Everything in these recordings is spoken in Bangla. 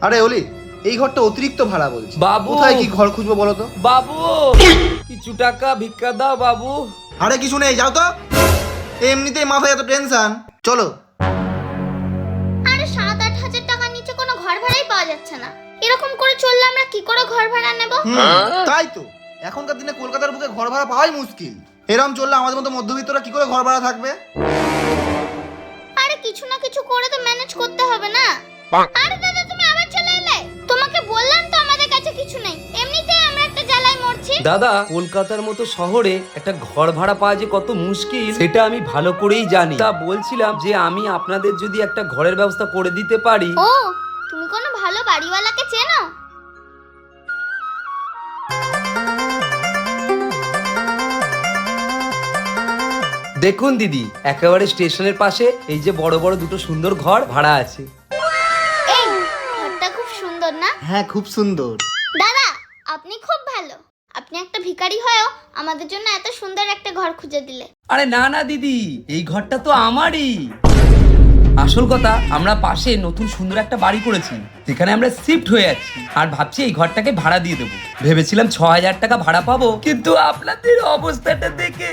আরে ওলি, এই ঘরটা অতিরিক্ত ভাড়া বলছে। বাবু, কোথায় কি ঘর খুঁজবো বলো তো? বাবু কিছু টাকা ভিক্ষা দাও বাবু। আরে কিছু নেই, যাও তো। এমনিতেই মাথায় এত টেনশন। চলো। আরে 7-8 হাজার টাকার নিচে কোনো ঘর ভাড়াই পাওয়া যাচ্ছে না। এরকম করে চললে আমরা কি করে ঘর ভাড়া নেব? তাই তো, এখনকার দিনে কলকাতার বুকে ঘর ভাড়া পাওয়াই মুশকিল। এরকম চললে আমাদের মতো মধ্যবিত্তরা কি করে ঘর ভাড়া থাকবে? আরে কিছু না কিছু করে তো ম্যানেজ করতে হবে না? আরে দাদা, তুমি আবার চলে এলে? তোমাকে বললাম তো আমাদের কাছে কিছু নেই, এমনিতেই আমরা একটা জ্বালায় মরছি। দাদা, কলকাতার মতো শহরে একটা ঘর ভাড়া পাওয়া যে কত মুশকিল সেটা আমি ভালো করেই জানি। তা বলছিলাম যে আমি আপনাদের যদি একটা ঘরের ব্যবস্থা করে দিতে পারি। ও, তুমি কোনো ভালো বাড়িওয়ালাকে চেনো? দেখুন দিদি, একেবারে স্টেশনের পাশে এই যে বড় বড় দুটো সুন্দর ঘর ভাড়া আছে। এই ঘরটা খুব সুন্দর না? হ্যাঁ, খুব সুন্দর। দাদা, আপনি খুব ভালো। আপনি একটা ভিখারি হয়েও আমাদের জন্য এত সুন্দর একটা ঘর খুঁজে দিলে। আরে না না দিদি, এই ঘরটা তো আমারই। আসল কথা, আমরা পাশে নতুন সুন্দর একটা বাড়ি করেছি, যেখানে আমরা শিফট হয়ে যাচ্ছি, আর ভাবছি এই ঘরটাকে ভাড়া দিয়ে দেবো। ভেবেছিলাম 6,000 টাকা ভাড়া পাবো, কিন্তু আপনাদের অবস্থাটা দেখে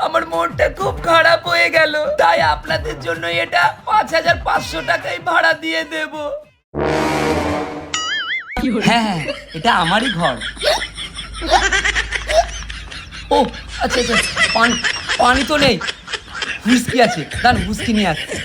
আমার মনটা খুব খারাপ হয়ে গেল। তাই আপনাদের জন্য এটা 5,500 টাকাই ভাড়া দিয়ে দেব। হ্যাঁ হ্যাঁ, এটা আমারই ঘর। ও আচ্ছা আচ্ছা, পানি তো নেই, হুইস্কি আছে, দাঁড়ান হুইস্কি নিয়ে আসছি।